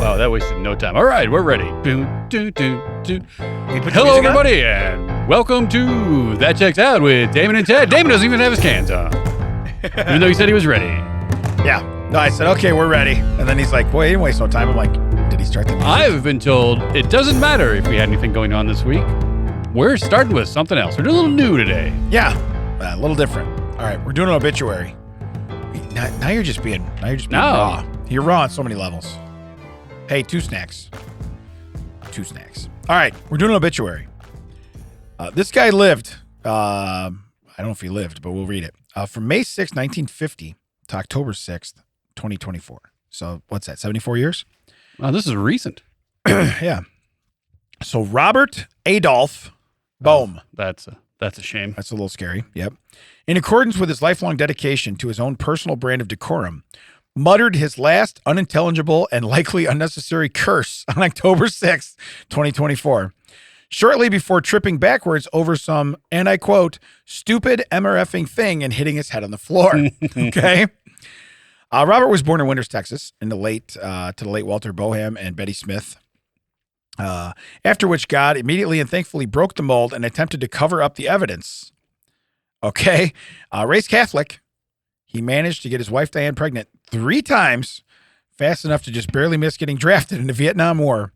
Wow, that wasted no time. All right, we're ready. Hello, everybody, and welcome to That Checks Out with Damon and Ted. Damon doesn't even have his cans on, even though he said he was ready. Yeah. No, I said, okay, we're ready. And then he's like, well, he didn't waste no time. I'm like, did he start the music? I've been told it doesn't matter if we had anything going on this week. We're starting with something else. We're doing a little new today. Yeah, a little different. All right, we're doing an obituary. Now you're just being raw. You're raw on so many levels. Hey, two snacks. All right, we're doing an obituary. This guy lived, I don't know if he lived, but we'll read it. From May 6, 1950 to October 6th, 2024. So what's that, 74 years? Wow, this is recent. Yeah. So Robert Adolph Boehm. That's a shame. That's a little scary. Yep. In accordance with his lifelong dedication to his own personal brand of decorum, muttered his last unintelligible and likely unnecessary curse on October 6th, 2024, shortly before tripping backwards over some, and I quote, stupid MRFing thing and hitting his head on the floor. Okay. Robert was born in Winters, Texas, to the late Walter Boehm and Betty Smith. After which God immediately and thankfully broke the mold and attempted to cover up the evidence. Okay. Raised Catholic, he managed to get his wife Diane pregnant 3 times, fast enough to just barely miss getting drafted in the Vietnam War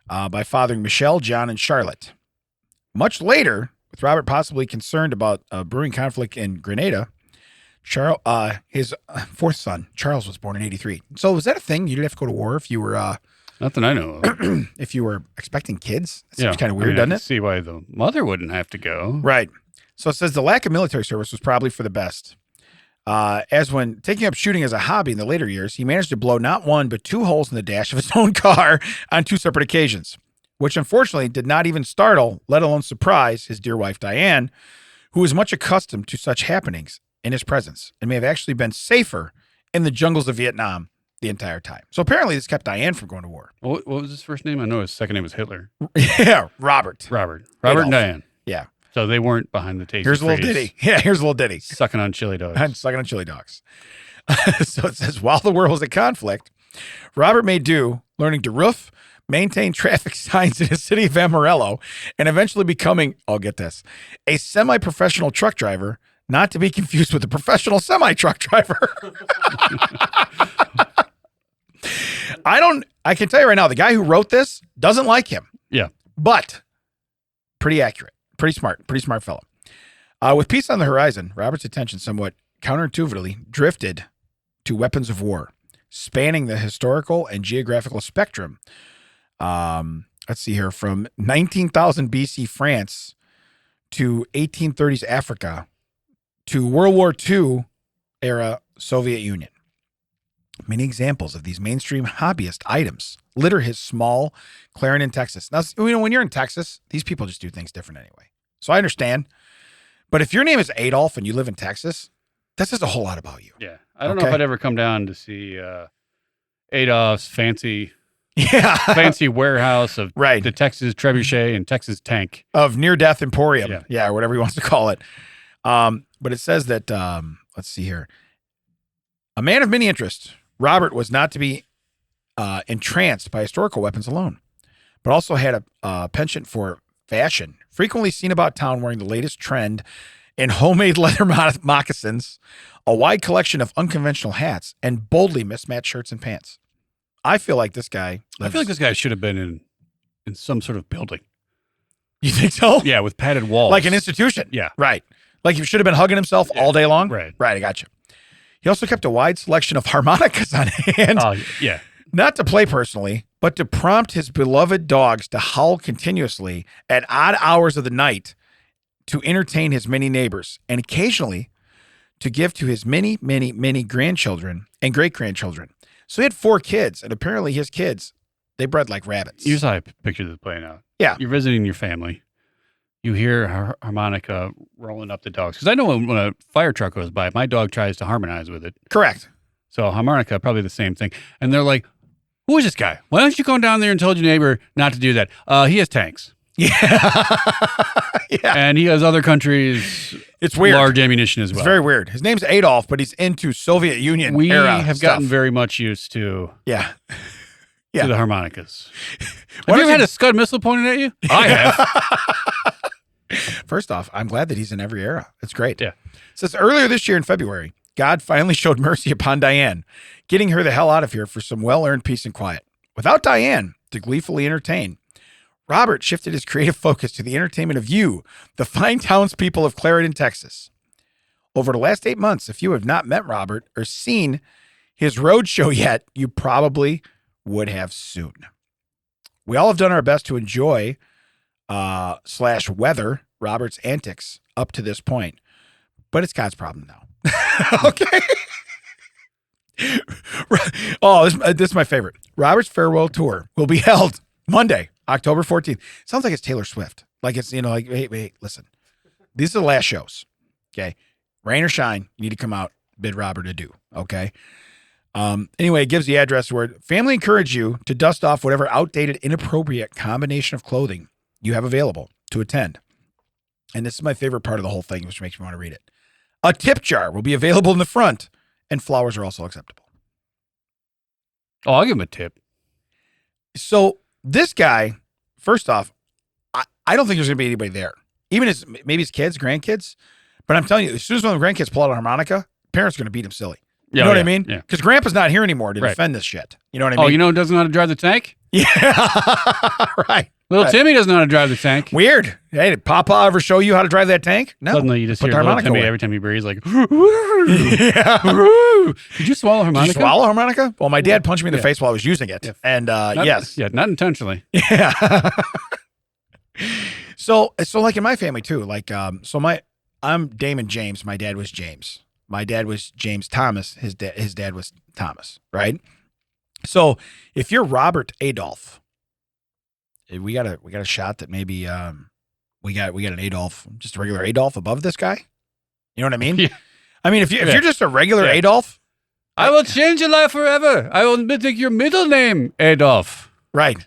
by fathering Michelle, John, and Charlotte. Much later, with Robert possibly concerned about a brewing conflict in Grenada, his fourth son, Charles, was born in 1983. So was that a thing? You didn't have to go to war if you were... Not that I know of. If you were expecting kids? That seems kind of weird, doesn't I it? see why the mother wouldn't have to go. Right. So it says the lack of military service was probably for the best. As when taking up shooting as a hobby in the later years, he managed to blow not one, but 2 holes in the dash of his own car on 2 separate occasions, which unfortunately did not even startle, let alone surprise, his dear wife, Diane, who was much accustomed to such happenings in his presence and may have actually been safer in the jungles of Vietnam the entire time. So apparently this kept Diane from going to war. What was his first name? I know his second name was Hitler. Yeah, Robert And Diane. Yeah. So they weren't behind the tasty Here's a little ditty. Yeah, here's a little ditty. Sucking on chili dogs. I'm sucking on chili dogs. So it says, while the world was at conflict, Robert made do, learning to roof, maintain traffic signs in the city of Amarillo, and eventually becoming, I'll get this, a semi-professional truck driver, not to be confused with a professional semi-truck driver. I can tell you right now, the guy who wrote this doesn't like him. Yeah. But pretty accurate, pretty smart fellow. With peace on the horizon, Robert's attention somewhat counterintuitively drifted to weapons of war, spanning the historical and geographical spectrum. Let's see here, from 19,000 BC France to 1830s Africa to World War II era Soviet Union. Many examples of these mainstream hobbyist items litter his small Clarendon, Texas. Now, when you're in Texas, these people just do things different anyway. So I understand. But if your name is Adolf and you live in Texas, that says a whole lot about you. Yeah. I don't know if I'd ever come down to see Adolf's fancy warehouse of the Texas Trebuchet and Texas Tank. Of near-death emporium. Yeah, or whatever he wants to call it. But it says that, let's see here. A man of many interests, Robert was not to be entranced by historical weapons alone, but also had a penchant for fashion, frequently seen about town wearing the latest trend in homemade leather moccasins, a wide collection of unconventional hats, and boldly mismatched shirts and pants. I feel like this guy should have been in some sort of building. You think so? Yeah, with padded walls. Like an institution. Yeah. Right. Like he should have been hugging himself all day long. Right. Right, I got you. He also kept a wide selection of harmonicas on hand. Yeah. Not to play personally, but to prompt his beloved dogs to howl continuously at odd hours of the night to entertain his many neighbors, and occasionally to give to his many, many, many grandchildren and great-grandchildren. So he had 4 kids, and apparently his kids, they bred like rabbits. Here's how I picture this playing out. Yeah. You're visiting your family. You hear harmonica rolling up the dogs. Because I know when a fire truck goes by, my dog tries to harmonize with it. Correct. So harmonica, probably the same thing. And they're like, who is this guy? Why don't you go down there and tell your neighbor not to do that? He has tanks. Yeah. Yeah. And he has other countries. It's weird. Large ammunition as well. It's very weird. His name's Adolf, but he's into Soviet Union era We have stuff. gotten very much used to. Yeah. Yeah. to the harmonicas. Why Have you don't ever had a Scud missile pointed at you? I have. First off, I'm glad that he's in every era. It's great. Yeah. It says earlier this year in February, God finally showed mercy upon Diane, getting her the hell out of here for some well-earned peace and quiet. Without Diane to gleefully entertain, Robert shifted his creative focus to the entertainment of you, the fine townspeople of Clarendon, Texas. Over the last 8 months, if you have not met Robert or seen his road show yet, you probably would have soon. We all have done our best to enjoy / weather Robert's antics up to this point, but it's God's problem now. Okay. Oh, this is my favorite. Robert's farewell tour will be held Monday, October 14th. Sounds like it's Taylor Swift. Like it's, like, wait, listen. These are the last shows. Okay. Rain or shine, you need to come out, bid Robert adieu. Okay. Anyway, it gives the address where family encourage you to dust off whatever outdated, inappropriate combination of clothing you have available to attend. And this is my favorite part of the whole thing, which makes me want to read it. A tip jar will be available in the front, and flowers are also acceptable. Oh, I'll give him a tip. So this guy, first off, I don't think there's going to be anybody there. Even maybe his kids, grandkids. But I'm telling you, as soon as one of the grandkids pull out a harmonica, parents are going to beat him silly. You know what I mean? Yeah. Because Grandpa's not here anymore to defend this shit. You know what I mean? Oh, you know who doesn't know how to drive the tank? Yeah. Right. Little Timmy doesn't know how to drive the tank. Weird. Hey, did Papa ever show you how to drive that tank? No. Suddenly you just Put hear the little harmonica Timmy away. every time he breathes like, Yeah. Did you swallow harmonica? Did you swallow a harmonica? Well, my dad punched me in the face while I was using it. Yeah. And yes. Yeah, not intentionally. Yeah. So like in my family too, like, I'm Damon James. My dad was James. My dad was James Thomas. His dad was Thomas, right? So if you're Robert Adolph, we got a shot that maybe we got an Adolph, just a regular Adolph above this guy. You know what I mean? Yeah. I mean, if you're just a regular Adolph, I will change your life forever. I will take your middle name, Adolf. right?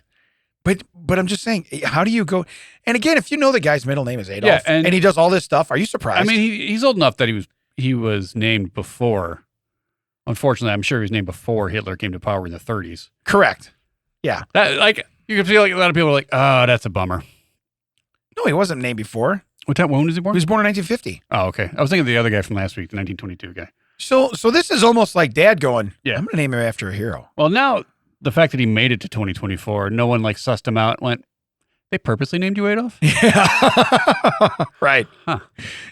But I'm just saying, how do you go? And again, if you know the guy's middle name is Adolf, and he does all this stuff, are you surprised? I mean, he's old enough that he was named before. Unfortunately, I'm sure he was named before Hitler came to power in the 30s. Correct. Yeah. That, like, you can feel like a lot of people are like, oh, that's a bummer. No, he wasn't named before. When was he born? He was born in 1950. Oh, okay. I was thinking of the other guy from last week, the 1922 guy. So this is almost like Dad going, Yeah. I'm going to name him after a hero. Well, now the fact that he made it to 2024, no one like sussed him out and went, they purposely named you Adolf? Yeah. Right. Huh.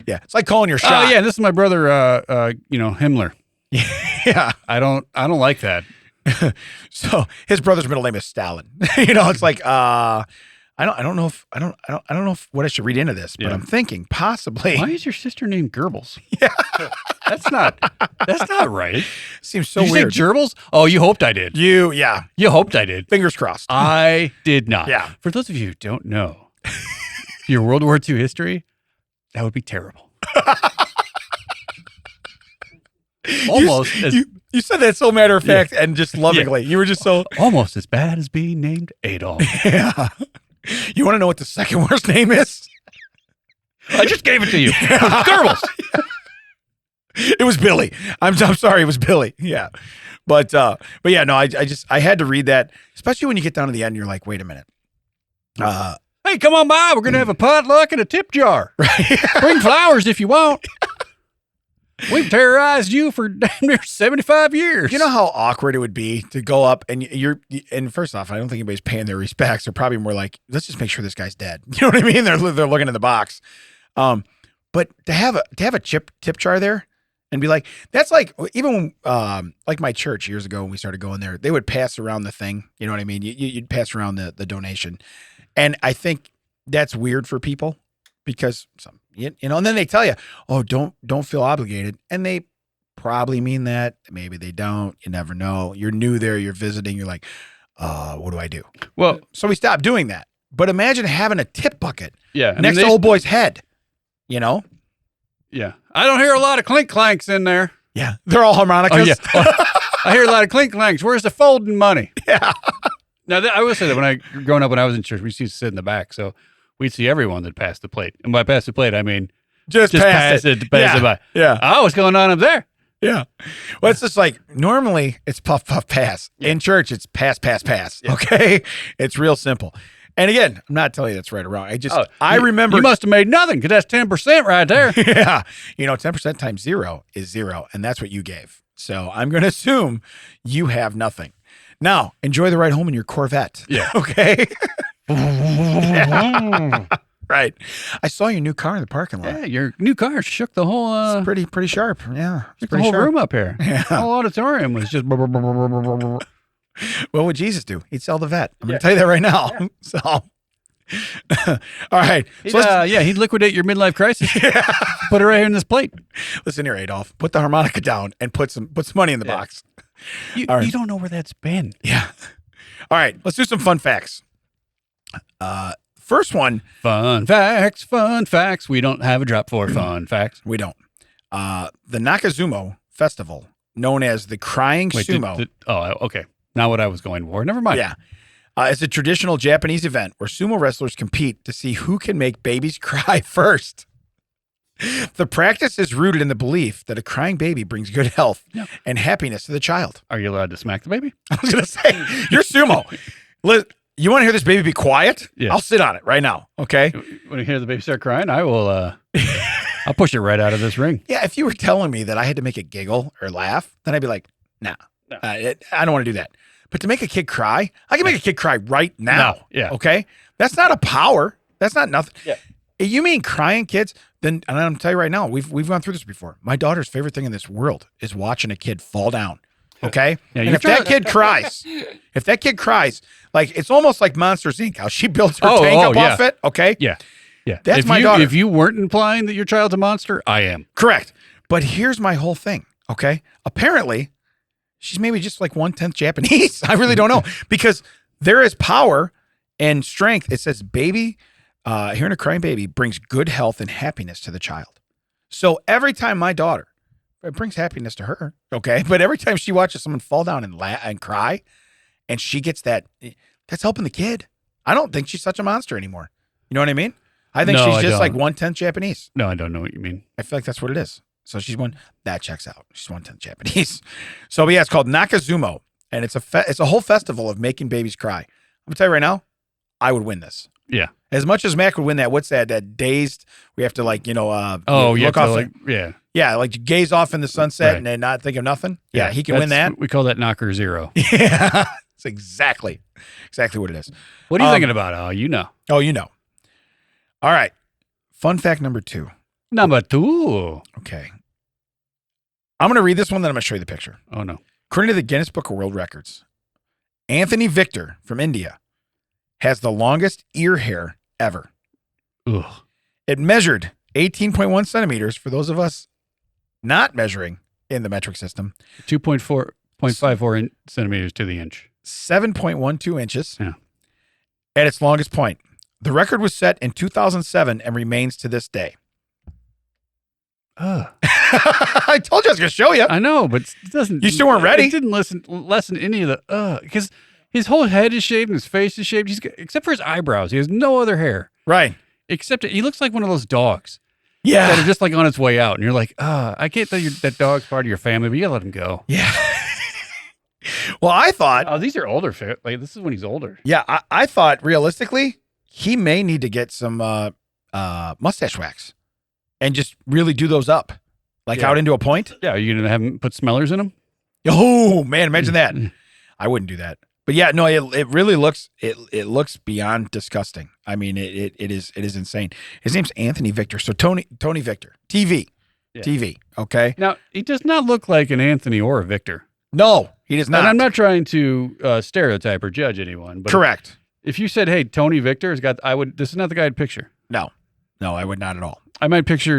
Yeah. It's like calling your shot. Oh, yeah, this is my brother, Himmler. Yeah. I don't like that. So his brother's middle name is Stalin. It's like, I don't know if what I should read into this, but Yeah. I'm thinking possibly. Why is your sister named Goebbels? Yeah. That's not right. Seems so Did you weird. say gerbils? Oh, you hoped I did. Yeah. You hoped I did. Fingers crossed. I did not. Yeah. For those of you who don't know your World War II history, that would be terrible. Almost You said that so matter of fact and just lovingly. You were just so. almost as bad as being named Adolf. Yeah. You want to know what the second worst name is? I just gave it to you. Goebbels. It was Billy. I'm sorry, it was Billy. Yeah. But yeah, no, I had to read that, especially when you get down to the end, and you're like, wait a minute. Hey, come on by. We're going to have a potluck and a tip jar. Bring flowers if you want. We've terrorized you for damn near 75 years. You know how awkward it would be to go up and and first off, I don't think anybody's paying their respects. They're probably more like, let's just make sure this guy's dead. You know what I mean? They're looking in the box. But to have a tip jar there and be like, that's like, even when, like my church years ago when we started going there, they would pass around the thing. You know what I mean? You'd pass around the donation. And I think that's weird for people because and then they tell you, oh, don't feel obligated. And they probably mean that. Maybe they don't. You never know. You're new there. You're visiting. You're like, what do I do? Well, So we stopped doing that. But imagine having a tip bucket yeah. next to old boy's head, Yeah. I don't hear a lot of clink clanks in there. Yeah. They're all harmonicas. Oh, yeah. I hear a lot of clink clanks. Where's the folding money? Yeah. Now, I will say that growing up when I was in church, we used to sit in the back. So we'd see everyone that passed the plate. And by pass the plate, I mean, Just pass it. Pass it by. Yeah. Oh, what's going on up there? Yeah. Well, it's just like normally it's puff, puff, pass. Yeah. In church, it's pass, pass, pass. Yeah. Okay. It's real simple. And again, I'm not telling you that's right or wrong. I remember. You must have made nothing because that's 10% right there. Yeah. 10% times 0 is 0. And that's what you gave. So I'm going to assume you have nothing. Now, enjoy the ride home in your Corvette. Yeah. Okay. Yeah. Right. I saw your new car in the parking lot. Yeah, your new car shook the whole It's pretty sharp. Yeah. It's shook the pretty whole sharp. room up here. Yeah. The whole auditorium was just. What would Jesus do? He'd sell the vet. I'm going to tell you that right now. So, all right. So He'd liquidate your midlife crisis. Put it right here in this plate. listen here, Adolf. Put the harmonica down and put some money in the box. You, All right. you don't know where that's been. Yeah. All right. Let's do some fun facts. First one. Fun facts. We don't have a drop for fun facts. We don't. The Nakazumo Festival, known as the Crying Sumo. Okay. Not what I was going for. Never mind. Yeah. It's a traditional Japanese event where sumo wrestlers compete to see who can make babies cry first. The practice is rooted in the belief that a crying baby brings good health and happiness to the child. Are you allowed to smack the baby? I was going to say, you're sumo. You want to hear this baby be quiet? Yeah. I'll sit on it right now. Okay. When you hear the baby start crying, I will. I'll push it right out of this ring. Yeah. If you were telling me that I had to make it giggle or laugh, then I'd be like, nah, No. I don't want to do that. But to make a kid cry, I can make a kid cry right now. No, yeah. Okay. That's not a power. That's not nothing. Yeah. You mean crying kids? Then, and I'm tell you right now, we've gone through this before. My daughter's favorite thing in this world is watching a kid fall down. Okay. Yeah, and if that kid cries, like it's almost like Monsters Inc. How she builds her tank up off it. Okay. Yeah. Yeah. That's my daughter. If you weren't implying that your child's a monster, I am. Correct. But here's my whole thing. Okay. Apparently, she's maybe just like 1/10 Japanese. I really don't know because there is power and strength. It says baby, hearing a crying baby brings good health and happiness to the child. So every time my daughter, it brings happiness to her. Okay. But every time she watches someone fall down and cry and she gets that's helping the kid. I don't think she's such a monster anymore. You know what I mean? I think she's just like 1/10 Japanese. No, I don't know what you mean. I feel like that's what it is. So she's that checks out. She's 1/10 Japanese. So yeah, it's called Nakazumo, and it's a whole festival of making babies cry. I'm gonna tell you right now, I would win this. Yeah. As much as Mac would win that, what's that dazed? We have to like you look have off. to like, yeah. Yeah, like gaze off in the sunset Right. and then not think of nothing. Yeah, he can win that. We call that knocker zero. Yeah, it's exactly what it is. What are you thinking about? Oh, you know. Oh, you know. All right. Fun fact number 2. Number 2. Okay. I'm going to read this one, then I'm going to show you the picture. Oh, no. According to the Guinness Book of World Records, Anthony Victor from India has the longest ear hair ever. Ugh. It measured 18.1 centimeters for those of us not measuring in the metric system. 2.54 centimeters to the inch. 7.12 inches Yeah. at its longest point. The record was set in 2007 and remains to this day. I told you I was going to show you. I know, but it doesn't. You still weren't ready? It didn't lessen any of the because his whole head is shaved and his face is shaved. Except for his eyebrows, he has no other hair. Right. Except he looks like one of those dogs. Yeah. That are just like on its way out, and you're like, I get that that dog's part of your family, but you gotta let him go. Yeah. Well, I thought. Oh, these are older. Like this is when he's older. Yeah, I thought realistically he may need to get some mustache wax and just really do those up, like out into a point. Yeah, are you gonna have him put smellers in them? Oh man, imagine that. I wouldn't do that. But yeah, no, it really looks it looks beyond disgusting. I mean, it is insane. His name's Anthony Victor. So Tony Victor, TV. Okay. Now he does not look like an Anthony or a Victor. No, he does not. And I'm not trying to stereotype or judge anyone, but correct. If you said, "Hey, Tony Victor has got," this is not the guy I'd picture. No, I would not at all. I might picture,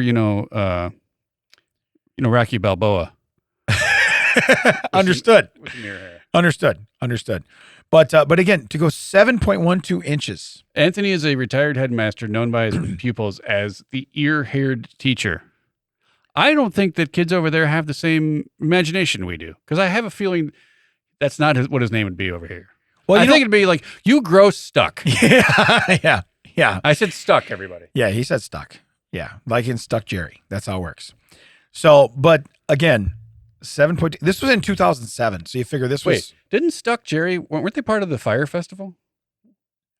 Rocky Balboa. Understood. With mirror hair. Understood. But again, to go 7.12 inches. Anthony is a retired headmaster known by his pupils as the ear-haired teacher. I don't think that kids over there have the same imagination we do, because I have a feeling that's not what his name would be over here. Well, I think it'd be like, you gross stuck. Yeah. I said stuck, everybody. Yeah, he said stuck. Yeah, like in Stuck Jerry. That's how it works. So, but again, 7.2. This was in 2007. So you figure this was. Wait, didn't Stuck Jerry, weren't they part of the fire festival?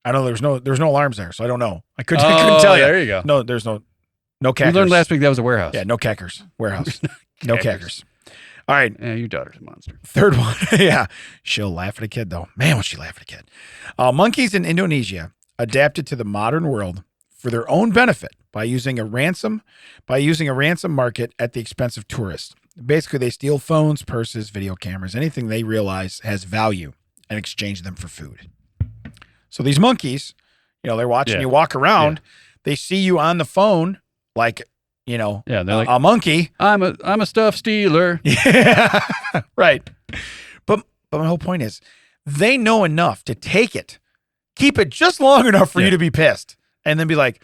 I don't know. There's no alarms there, so I don't know. I couldn't tell you. There you go. No, there's no cackers. We learned last week that was a warehouse. Yeah, no cackers. Warehouse. No cackers. All right. Yeah, your daughter's a monster. Third one. Yeah. She'll laugh at a kid, though. Man, will she laugh at a kid. Monkeys in Indonesia adapted to the modern world for their own benefit by using a ransom market at the expense of tourists. Basically, they steal phones, purses, video cameras, anything they realize has value, and exchange them for food. So these monkeys, they're watching you walk around. Yeah. They see you on the phone, like, they're like, a monkey. I'm a stuff stealer. Yeah, right. But my whole point is, they know enough to take it, keep it just long enough for you to be pissed, and then be like,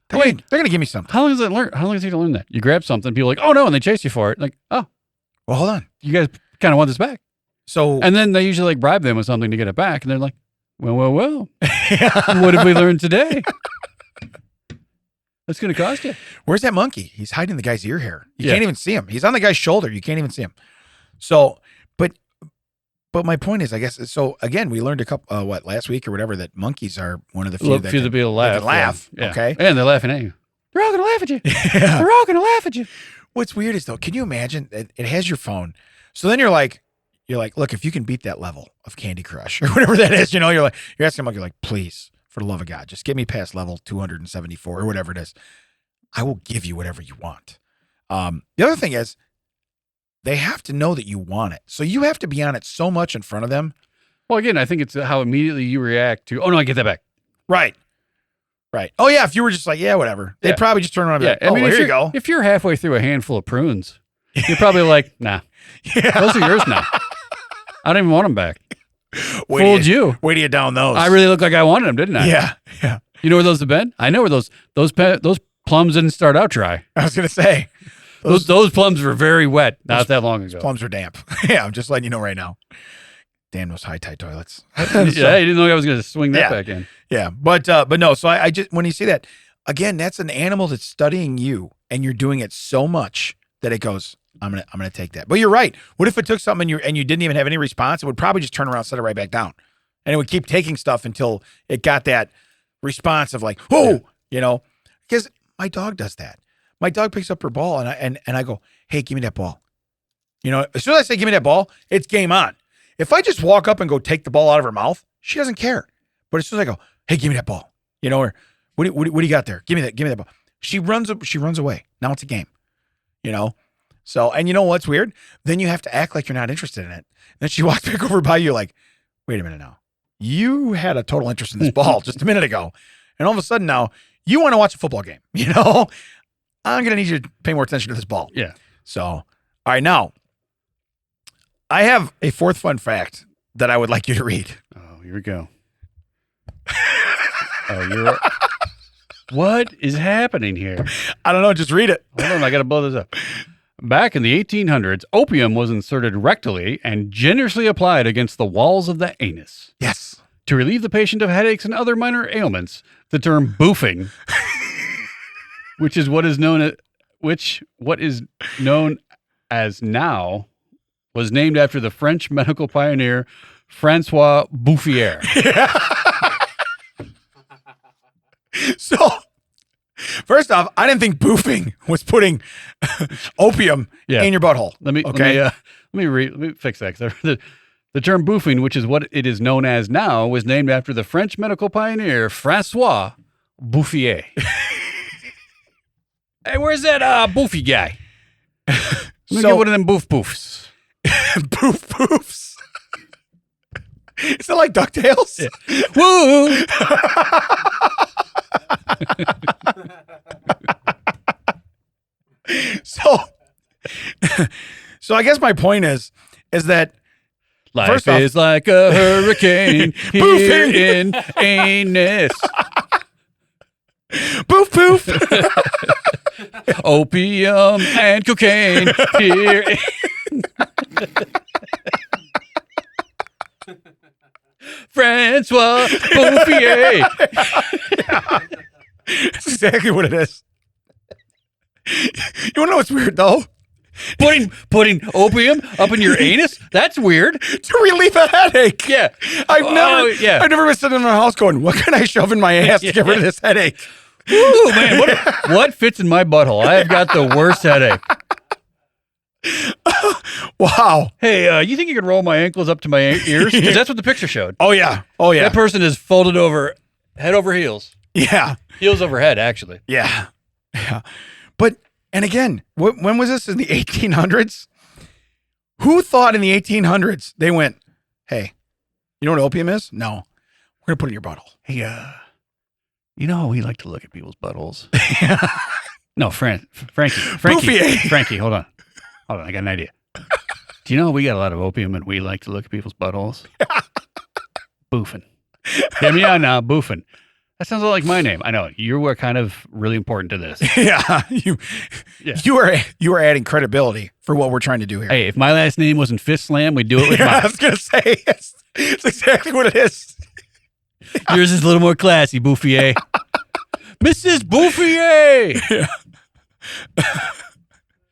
they're going to give me something. How long does it take to learn that? You grab something, people are like, oh no, and they chase you for it. Like, oh, well, hold on. You guys kind of want this back. So, and then they usually like bribe them with something to get it back, and they're like, well. What have we learned today? That's going to cost you. Where's that monkey? He's hiding the guy's ear hair. You can't even see him. He's on the guy's shoulder. You can't even see him. So, but my point is, I guess, so again, we learned last week or whatever, that monkeys are one of the few that can laugh. Yeah. Okay. And they're laughing at you. They're all going to laugh at you. Yeah. They're all going to laugh at you. What's weird is, though, can you imagine that it has your phone? So then you're like, look, if you can beat that level of Candy Crush or whatever that is, you're asking them, you're like, please, for the love of God, just get me past level 274 or whatever it is. I will give you whatever you want. The other thing is, they have to know that you want it. So you have to be on it so much in front of them. Well, again, I think it's how immediately you react to, oh no, I get that back. Right. Oh yeah, if you were just like, yeah, whatever, they'd probably just turn around and be like, here you go. If you're halfway through a handful of prunes, you're probably like, nah, those are yours now. I don't even want them back. Fooled you. Wait till you down those. I really look like I wanted them, didn't I? Yeah. You know where those have been? I know where those plums didn't start out dry. I was going to say. Those plums were very wet not that long ago. Plums were damp. Yeah, I'm just letting you know right now. Damn those high-tide toilets. Yeah, you didn't know I was going to swing that back in. Yeah, but no, so I just, when you see that, again, that's an animal that's studying you, and you're doing it so much that it goes, I'm gonna take that. But you're right. What if it took something and you didn't even have any response? It would probably just turn around and set it right back down. And it would keep taking stuff until it got that response of like, oh, because my dog does that. My dog picks up her ball and I go, hey, give me that ball. As soon as I say, give me that ball, it's game on. If I just walk up and go take the ball out of her mouth, she doesn't care. But as soon as I go, hey, give me that ball, or what do you got there? Give me that ball. She runs away. Now it's a game, So, and you know what's weird? Then you have to act like you're not interested in it. Then she walks back over by you like, wait a minute now. You had a total interest in this ball just a minute ago. And all of a sudden now you want to watch a football game, I'm going to need you to pay more attention to this ball. Yeah. So, all right, now I have a fourth fun fact that I would like you to read. Oh, here we go. What is happening here? I don't know. Just read it. Hold on. I got to blow this up. Back in the 1800s, opium was inserted rectally and generously applied against the walls of the anus. Yes. To relieve the patient of headaches and other minor ailments, the term boofing, which is what is known as now, was named after the French medical pioneer Francois Bouffier. Yeah. So, first off, I didn't think boofing was putting opium in your butthole. Let me fix that. The term boofing, which is what it is known as now, was named after the French medical pioneer Francois Bouffier. Hey, where's that boofy guy? Let me get one of them boof poofs. Boof poofs. Is it like DuckTales? Yeah. Woo! So I guess my point is that life is like a hurricane here in anus. Boof poof. Opium and cocaine here. Francois Bouffier. Yeah. That's exactly what it is. You want to know what's weird though? Putting opium up in your anus? That's weird. To relieve a headache. Yeah. I've yeah. never been sitting in my house going, what can I shove in my ass to get rid of this headache? Ooh, man, what fits in my butthole? I have got the worst headache. Wow. Hey, you think you could roll my ankles up to my ears? Because that's what the picture showed. Oh, yeah. That person is folded over, head over heels. Yeah. Heels over head, actually. Yeah. Yeah. But, and again, when was this? In the 1800s? Who thought in the 1800s they went, hey, you know what opium is? No. We're going to put it in your butthole. Hey, you know how we like to look at people's buttholes? No, Frankie, hold on, I got an idea. Do you know we got a lot of opium and we like to look at people's buttholes? Boofing. Hear me out now, Boofing. That sounds like my name. I know you were kind of really important to this. Yeah, you are adding credibility for what we're trying to do here. Hey, if my last name wasn't Fist Slam, we'd do it with mine. I was gonna say it's exactly what it is. Yours is a little more classy, Bouffier. Mrs. Bouffier. Yeah.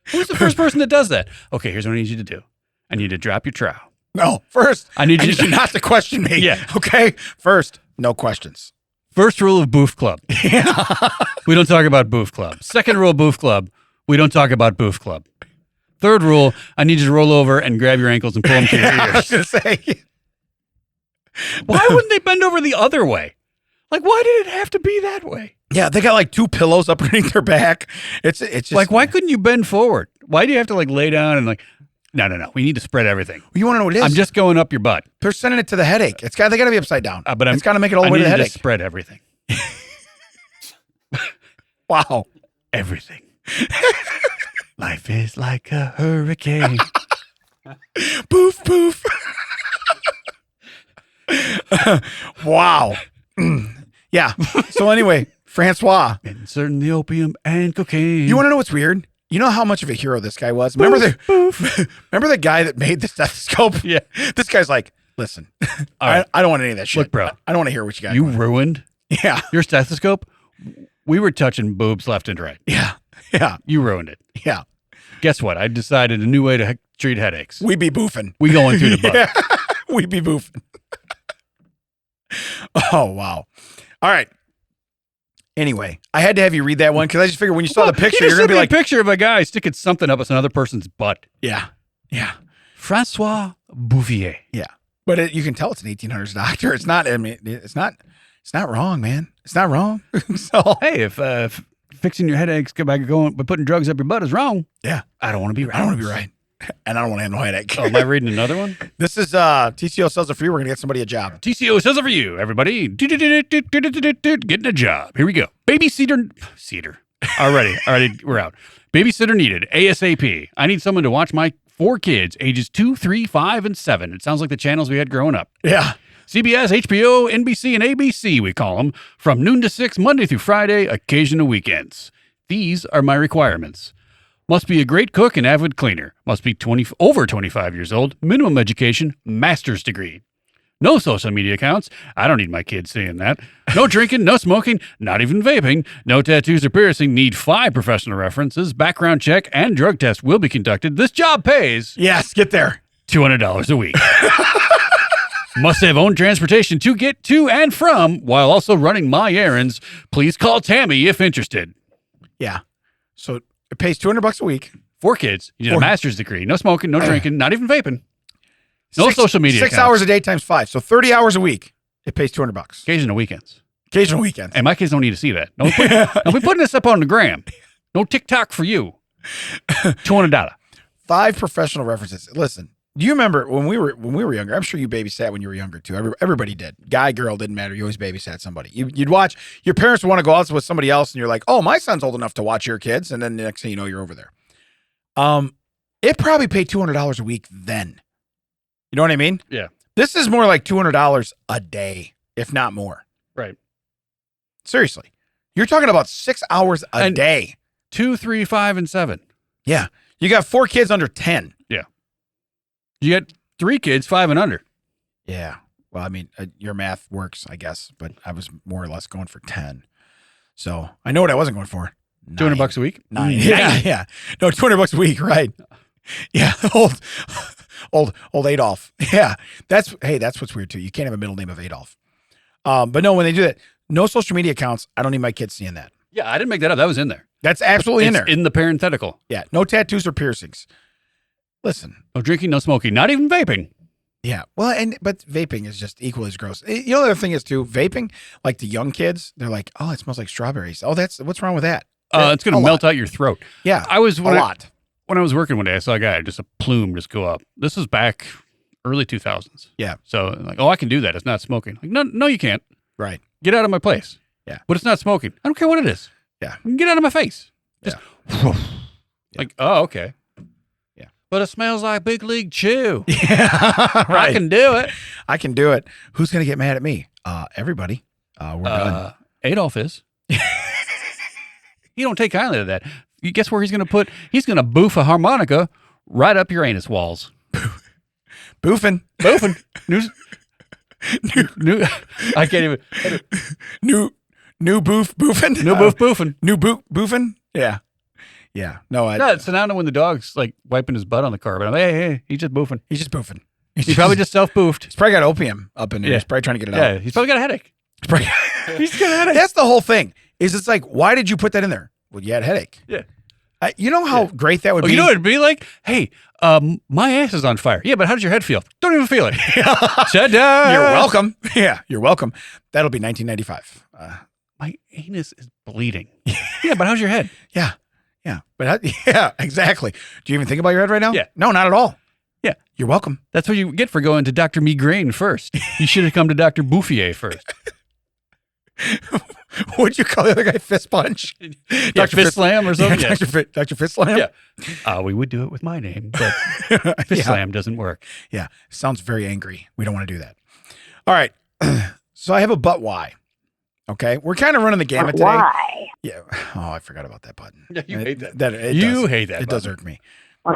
Who's the first person that does that? Okay, here's what I need you to do. I need you to drop your trowel. No, first, I need you not to question me. Yeah. Okay? First, no questions. First rule of Boof Club. Yeah. We don't talk about Boof Club. Second rule of Boof Club. We don't talk about Boof Club. Third rule, I need you to roll over and grab your ankles and pull them to your I was ears. going to say. Why wouldn't they bend over the other way? Like, why did it have to be that way? Yeah, they got like two pillows up underneath their back. It's just like, why couldn't you bend forward? Why do you have to like lay down and like, no. We need to spread everything. You want to know what it is? I'm just going up your butt. They're sending it to the headache. They got to be upside down. But it's got to make it all the way to the headache. Spread everything. Wow. Everything. Life is like a hurricane. Poof, poof. Wow. Yeah. So anyway, Francois. Inserting the opium and cocaine. You want to know what's weird? You know how much of a hero this guy was? Boof, remember the guy that made the stethoscope? Yeah. This guy's like, listen, right. I don't want any of that shit. Look, bro. I don't want to hear what you got. You ruined your stethoscope. We were touching boobs left and right. Yeah. Yeah. You ruined it. Yeah. Guess what? I decided a new way to treat headaches. We be boofing. We going through the butt. Yeah. We be boofing. Oh, wow. All right. Anyway, I had to have you read that one because I just figured when you saw the picture, you're going to be like... a picture of a guy sticking something up another person's butt. Yeah. Yeah. Francois Bouvier. Yeah. But you can tell it's an 1800s doctor. It's not, I mean, it's not wrong, man. It's not wrong. So, hey, if fixing your headaches by putting drugs up your butt is wrong, yeah, I don't want to be right. I don't want to be right. And I don't want to have no headache. Oh, am I reading another one? This is TCO sells it for you. We're going to get somebody a job. TCO sells it for you, everybody. Getting a job. Here we go. Cedar. Already, we're out. Babysitter needed. ASAP. I need someone to watch my 4 kids, ages 2, 3, 5, and 7. It sounds like the channels we had growing up. Yeah. CBS, HBO, NBC, and ABC, we call them. From noon to 6, Monday through Friday, occasional weekends. These are my requirements. Must be a great cook and avid cleaner. Must be over 25 years old. Minimum education, master's degree. No social media accounts. I don't need my kids seeing that. No drinking, no smoking, not even vaping. No tattoos or piercing. Need 5 professional references. Background check and drug test will be conducted. This job pays. Yes, get there. $200 a week. Must have own transportation to get to and from while also running my errands. Please call Tammy if interested. Yeah. So it pays $200 a week. 4 kids. You need a master's degree. No smoking, no drinking, not even vaping. No social media 6 accounts. hours a day times 5. So 30 hours a week. It pays $200. Occasional weekends. Occasional weekends. And my kids don't need to see that. Don't be putting this up on the gram. No TikTok for you. $200. 5 professional references. Listen, do you remember when we were younger? I'm sure you babysat when you were younger too. Everybody did. Guy, girl, didn't matter. You always babysat somebody. You'd watch. Your parents would want to go out with somebody else, and you're like, "Oh, my son's old enough to watch your kids." And then the next thing you know, you're over there. It probably paid $200 a week then. You know what I mean? Yeah. This is more like $200 a day, if not more. Right. Seriously, you're talking about 6 hours a day. 2, 3, 5, and 7. Yeah. You got 4 kids under 10. Yeah. You got 3 kids, 5 and under. Yeah. Well, I mean, your math works, I guess, but I was more or less going for 10. So I know what I wasn't going for. $200 a week. Nine. Yeah. No, $200 a week. Right. Yeah. Old Adolf. Yeah. That's what's weird too. You can't have a middle name of Adolf. But no, when they do that, no social media accounts. I don't need my kids seeing that. Yeah, I didn't make that up. That was in there. That's absolutely in there. In the parenthetical. Yeah. No tattoos or piercings. Listen. No drinking, no smoking, not even vaping. Yeah. Well, but vaping is just equally as gross. You know, the other thing is too, vaping, like the young kids, they're like, oh, it smells like strawberries. Oh, what's wrong with that? It's going to melt out your throat. Yeah. When I was working one day, I saw a guy, just a plume just go up. This was back early 2000s. Yeah. So like, oh, I can do that. It's not smoking. Like, no, you can't. Right. Get out of my place. Yeah. But it's not smoking. I don't care what it is. Yeah. Get out of my face. Just Yeah. like, oh, okay. Yeah. But it smells like Big League Chew. Yeah. Right. I can do it. I can do it. Who's going to get mad at me? Everybody. We're done. Adolf is. He don't take kindly to that. You guess where he's going to put? He's going to boof a harmonica right up your anus walls. Boofing. New. I can't even. New boofing. New boofing. New boofing. Yeah. Yeah. No, So now when the dog's like wiping his butt on the carpet, I'm like, hey, he's just boofing. He's just boofing. He's probably just self-boofed. He's probably got opium up in there. Yeah. He's probably trying to get it Yeah, out. he's probably got a headache. He's got a headache. That's the whole thing. It's like, why did you put that in there? Well, you had a headache. Yeah. You know how great that would be? You know what it'd be like? Hey, my ass is on fire. Yeah, but how does your head feel? Don't even feel it. Ta-da! You're welcome. Yeah, you're welcome. That'll be 1995. My anus is bleeding. Yeah, but how's your head? Yeah. But yeah, exactly. Do you even think about your head right now? Yeah. No, not at all. Yeah. You're welcome. That's what you get for going to Dr. Migraine first. You should have come to Dr. Bouffier first. What'd you call the other guy? Fist punch? Dr. Fist Slam or something? Yeah, Dr. Fist Slam? Yeah. We would do it with my name, but Fist Slam doesn't work. Yeah. Sounds very angry. We don't want to do that. All right. So I have a but why. Okay. We're kind of running the gamut today. Why? Yeah. Oh, I forgot about that button. Yeah, you hate that. You hate that. It does irk me. Why?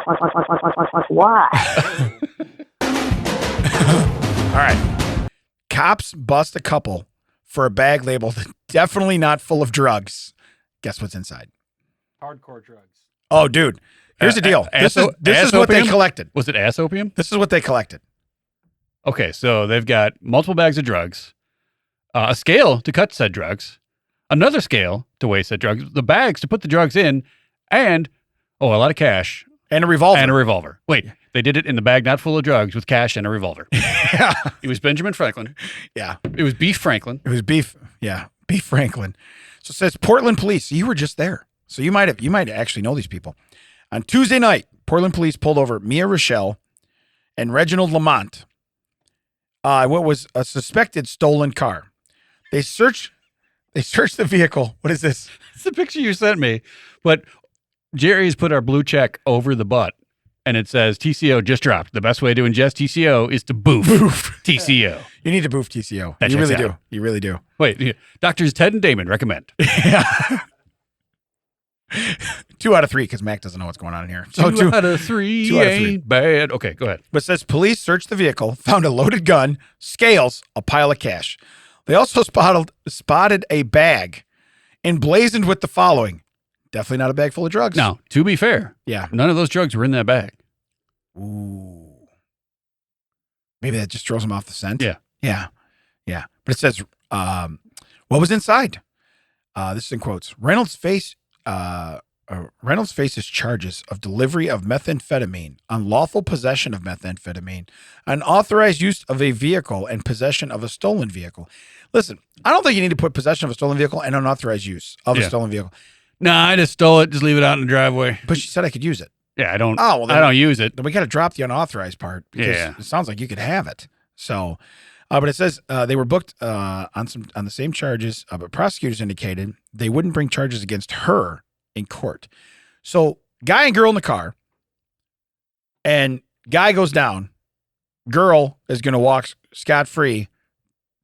All right. Cops bust a couple for a bag labeled definitely not full of drugs. Guess what's inside? Hardcore drugs. Oh, dude. Here's the deal. This is what they collected. Was it ass opium? This is what they collected. Okay, so they've got multiple bags of drugs, a scale to cut said drugs, another scale to weigh said drugs, the bags to put the drugs in, and, a lot of cash. And a revolver. Wait, they did it in the bag not full of drugs with cash and a revolver. Yeah. It was Benjamin Franklin. Yeah. It was Beef Franklin. It was Beef. Yeah. Beef Franklin. So it says Portland police. You were just there. So you might actually know these people. On Tuesday night, Portland police pulled over Mia Rochelle and Reginald Lamont. What was a suspected stolen car. They searched the vehicle. What is this? It's the picture you sent me. But Jerry's put our blue check over the butt, and it says TCO just dropped. The best way to ingest TCO is to boof TCO. You need to boof TCO. That you really checks do. out. You really do. Wait, doctors Ted and Damon recommend. Yeah. 2 out of 3 because Mac doesn't know what's going on in here. So 2 out of 3 2 out of 3. ain't bad. Okay, go ahead. But it says police searched the vehicle, found a loaded gun, scales, a pile of cash. They also spotted a bag emblazoned with the following. Definitely not a bag full of drugs. Now, to be fair, Yeah. none of those drugs were in that bag. Ooh. Maybe that just throws them off the scent. Yeah. Yeah. Yeah. But it says, what was inside? This is in quotes. Reynolds faces charges of delivery of methamphetamine, unlawful possession of methamphetamine, unauthorized use of a vehicle, and possession of a stolen vehicle. Listen, I don't think you need to put possession of a stolen vehicle and unauthorized use of a stolen vehicle. Nah, I just stole it. Just leave it out in the driveway. But she said I could use it. Yeah, I don't. Oh, well, then I don't use it. Then we got to drop the unauthorized part because it sounds like you could have it. So, but it says they were booked on the same charges, but prosecutors indicated they wouldn't bring charges against her in court. So, guy and girl in the car, and guy goes down. Girl is going to walk scot-free,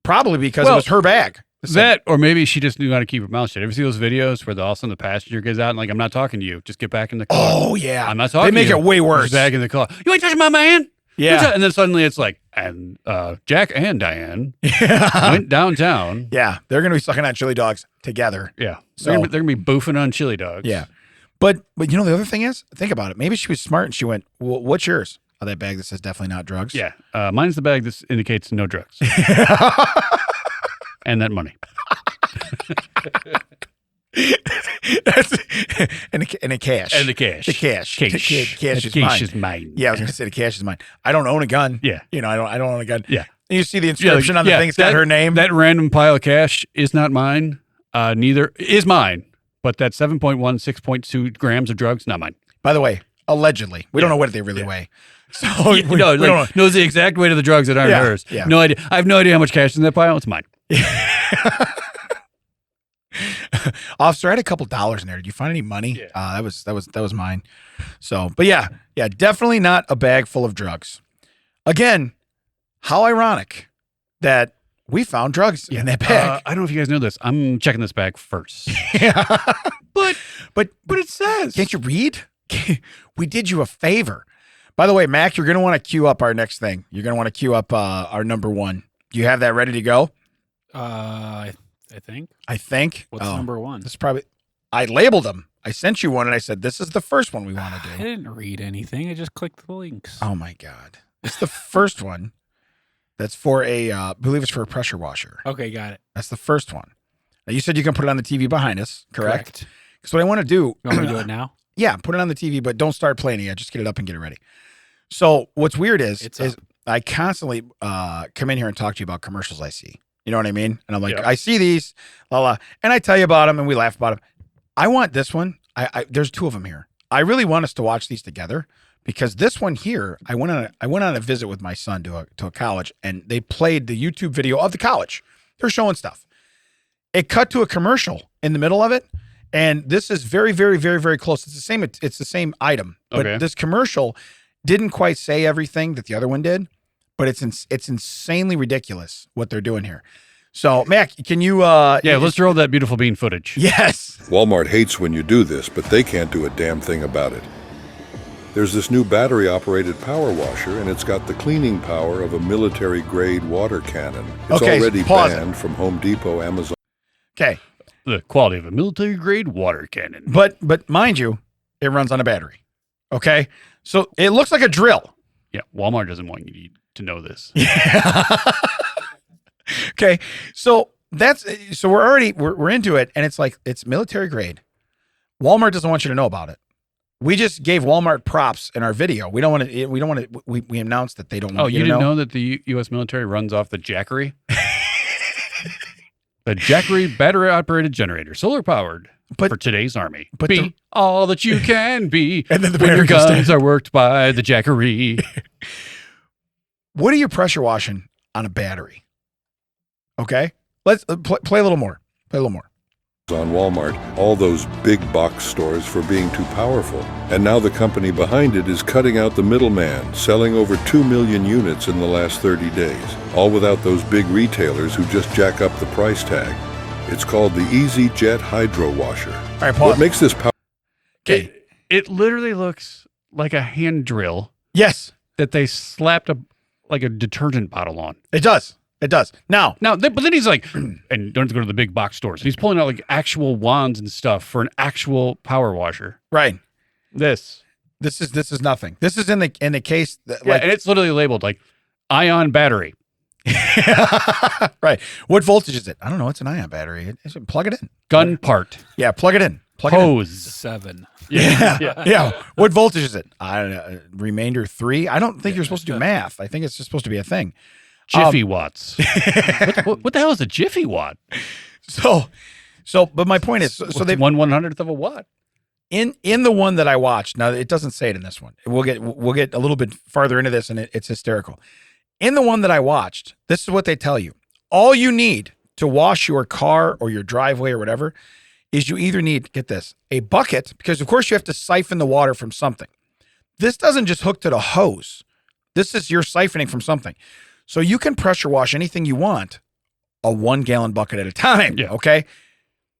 probably because it was her bag. That, or maybe she just knew how to keep her mouth shut. Ever see those videos where all of a sudden the passenger gets out and like, I'm not talking to you. Just get back in the car. Oh, yeah. I'm not talking to you. They make it way worse. Just back in the car. You ain't touching my man. Yeah. And then suddenly it's like, and Jack and Diane Yeah. went downtown. Yeah. They're going to be sucking on chili dogs together. Yeah. So- They're gonna be boofing on chili dogs. Yeah. But you know, the other thing is, think about it. Maybe she was smart and she went, well, what's yours? Oh, that bag that says definitely not drugs. Yeah. Mine's the bag that indicates no drugs. And that money. That's, and the cash. And the cash. The cash. Cash. The cash is The mine. cash is mine. Yeah, I was going to say the cash is mine. I don't own a gun. Yeah. You know, I don't own a gun. Yeah. And you see the inscription on the thing. It's got her name. That random pile of cash is not mine. Neither is mine. But that 7.1, 6.2 grams of drugs, not mine. By the way, allegedly. We don't know what they really weigh. So we no, don't know. knows the exact weight of the drugs that aren't Yeah, hers. yeah. No idea. I have no idea how much cash is in that pile. It's mine. Officer, I had a couple dollars in there. Did you find any money? Yeah. That was mine. So, but yeah, definitely not a bag full of drugs. Again, how ironic that we found drugs in that bag. I don't know if you guys know this. I'm checking this bag first. Yeah. But it says. Can't you read? We did you a favor. By the way, Mac, you're going to want to queue up our next thing. You're going to want to queue up our number one. Do you have that ready to go? I think. I think. What's number one? This is probably. I labeled them. I sent you one and I said, this is the first one we want to I do. didn't read anything. I just clicked the links. Oh my God. It's the first one. That's for I believe it's for a pressure washer. Okay, got it. That's the first one. Now, you said you can put it on the TV behind us, correct? Because what I want to do. You want me to do it now? Yeah, put it on the TV, but don't start playing it yet. Just get it up and get it ready. So what's weird is I constantly come in here and talk to you about commercials I see. You know what I mean? And I'm like, Yeah. I see these, and I tell you about them and we laugh about them. I want this one. There's two of them here. I really want us to watch these together because this one here, I went on a visit with my son to a college and they played the YouTube video of the college. They're showing stuff. It cut to a commercial in the middle of it. And this is very, very, very, very close. It's the same item, but Okay. this commercial didn't quite say everything that the other one did, but it's insanely ridiculous what they're doing here. So, Mac, can you? Let's roll that beautiful bean footage. Yes. Walmart hates when you do this, but they can't do a damn thing about it. There's this new battery-operated power washer, and it's got the cleaning power of a military-grade water cannon. It's Okay, already pause it. banned from Home Depot, Amazon. Okay, The quality of a military grade water cannon. but mind you, it runs on a battery. Okay, so it looks like a drill. Yeah, Walmart doesn't want you to know this. Okay, so we're into it, and it's like it's military grade. Walmart doesn't want you to know about it. We just gave Walmart props in our video. We don't want to. We announced that they don't want Oh, you to didn't know that the U.S. military runs off the Jackery? The Jackery battery-operated generator, solar-powered But- for today's army. but Be the- all that you can be And then the when your battery goes guns down. are worked by the Jackery. What are you pressure washing on a battery? Okay, let's play a little more. Play a little more. On Walmart, all those big box stores for being too powerful. And now the company behind it is cutting out the middleman, selling over 2 million units in the last 30 days, all without those big retailers who just jack up the price tag. It's called the EasyJet Hydro Washer. All right, pause. What makes this power? Okay. It literally looks like a hand drill Yes, that they slapped a detergent bottle on. it does. It does. Now, But then he's like, and don't have to go to the big box stores. He's pulling out like actual wands and stuff for an actual power washer. right. This. This is nothing. This is in the case that, Yeah, like and it's literally labeled like ion battery. right. What voltage is it? I don't know. It's an ion battery. Plug it in. Gun part. Yeah, plug it in. Plug it in. Hose. 7. Yeah. Yeah. What voltage is it? I don't know. Remainder 3. I don't think you're supposed to do math. I think it's just supposed to be a thing. Jiffy watts. what the hell is a Jiffy watt? So, but my point is, so they 1/100th of a watt. in the one that I watched. Now it doesn't say it in this one. We'll get a little bit farther into this, and it's hysterical. In the one that I watched, this is what they tell you: all you need to wash your car or your driveway or whatever is you either need, get this, a bucket, because of course you have to siphon the water from something. This doesn't just hook to the hose. This is you're siphoning from something. So you can pressure wash anything you want, a 1 gallon bucket at a time. Yeah. Okay.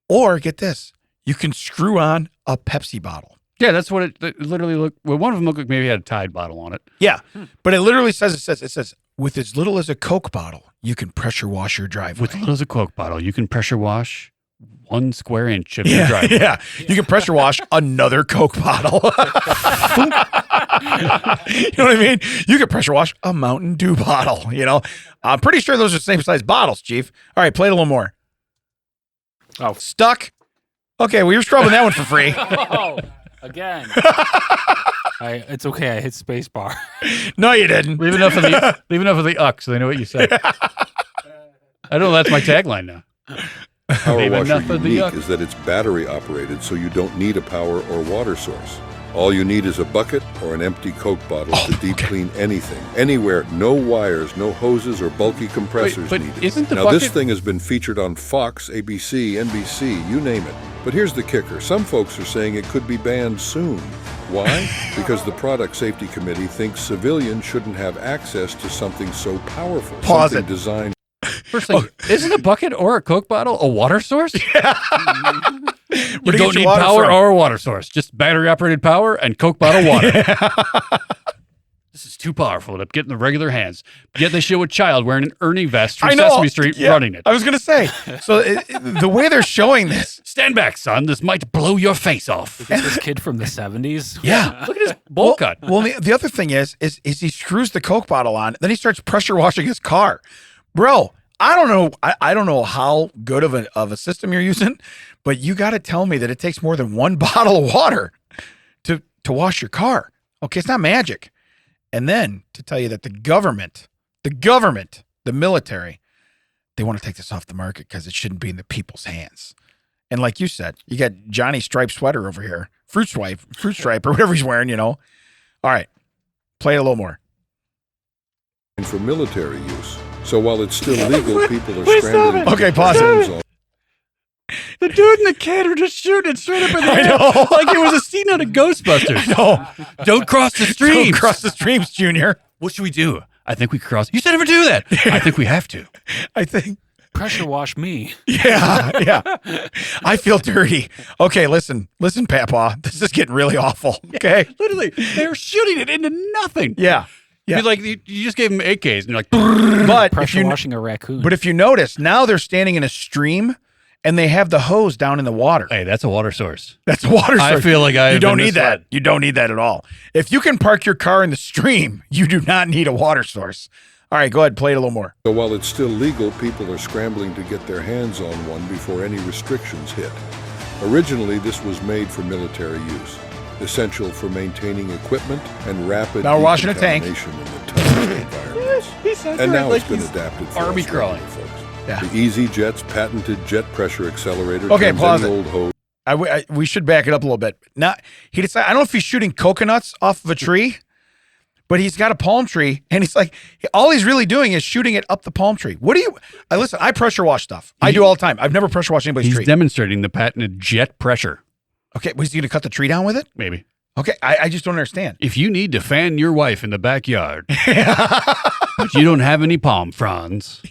Or get this, you can screw on a Pepsi bottle. Yeah, that's what it literally looked. Well, one of them looked like maybe had a Tide bottle on it. Yeah, but it literally says with as little as a Coke bottle, you can pressure wash your driveway. With little as a Coke bottle, you can pressure wash 1 square inch of your driveway. Yeah, you can pressure wash another Coke bottle. You know what I mean? You can pressure wash a Mountain Dew bottle. You know, I'm pretty sure those are the same size bottles, Chief. All right, play it a little more. Oh. Stuck. Okay, well, you're scrubbing that one for free. Oh, again. It's okay. I hit space bar. No, you didn't. Leave enough of the uck so they know what you said. I don't know. That's my tagline now. Power Leave washer enough of the unique yuck. is that it's battery operated, so you don't need a power or water source. All you need is a bucket or an empty Coke bottle to deep clean anything, anywhere. No wires, no hoses, or bulky compressors but needed. isn't the now this bucket- thing has been featured on Fox, ABC, NBC, you name it. But here's the kicker: some folks are saying it could be banned soon. Why? Because the Product Safety Committee thinks civilians shouldn't have access to something so powerful. Pause something it. designed. First thing, isn't a bucket or a Coke bottle a water source? You Where do you don't get your need water power from? or a water source. Just battery operated power and Coke bottle water. This is too powerful to get in the regular hands. Yet they show a child wearing an Ernie vest from I know. Sesame Street Yeah, running it. I was going to say, so the way they're showing this, Stand back, son. This might blow your face off. Is this kid from the 70s? yeah. Look at his bowl cut. Well, the other thing is he screws the Coke bottle on, then he starts pressure washing his car. Bro, I don't know. I don't know how good of a system you're using, but you got to tell me that it takes more than 1 bottle of water to wash your car. Okay, it's not magic. And then to tell you that the government, the military, they want to take this off the market because it shouldn't be in the people's hands. And like you said, you got Johnny Stripe sweater over here, fruit stripe or whatever he's wearing, you know. All right, play it a little more. for military use. So while it's still legal, people are Wait, stop scrambling. it. to Okay, get pause their it. hands on The dude and the kid are just shooting it straight up in the I air. know. Like it was a scene out of Ghostbusters. No, Don't cross the don't streams. cross the streams, Junior. What should we do? I think we cross. You said never do that. I think we have to. I think. Pressure wash me. Yeah. I feel dirty. Okay, listen, Papa. This is getting really awful. Okay. Literally, they're shooting it into nothing. Yeah. Yeah. You're like you just gave them AKs and you're like, But if Pressure you washing a raccoon. but if you notice, now they're standing in a stream and they have the hose down in the water. hey, that's a water source. That's a water source. I feel like I You have don't been need that. misled. You don't need that at all. If you can park your car in the stream, you do not need a water source. All right, go ahead, play it a little more. So while it's still legal, people are scrambling to get their hands on one before any restrictions hit. Originally, this was made for military use, essential for maintaining equipment and rapid Now we're washing a tank. decontamination in the toughest environments. And now it's been adapted for army us crawling. regular folks. Yeah. The Easy Jet's patented jet pressure accelerator Okay, turns pause any it. old hose We should back it up a little bit. Now he decided. I don't know if he's shooting coconuts off of a tree, but he's got a palm tree, and he's like, all he's really doing is shooting it up the palm tree. What do you? Listen, I pressure wash stuff. I do all the time. I've never pressure washed anybody's He's tree. demonstrating the patented jet pressure. Okay, was he going to cut the tree down with it? Maybe Okay, I just don't understand. if you need to fan your wife in the backyard, but you don't have any palm fronds,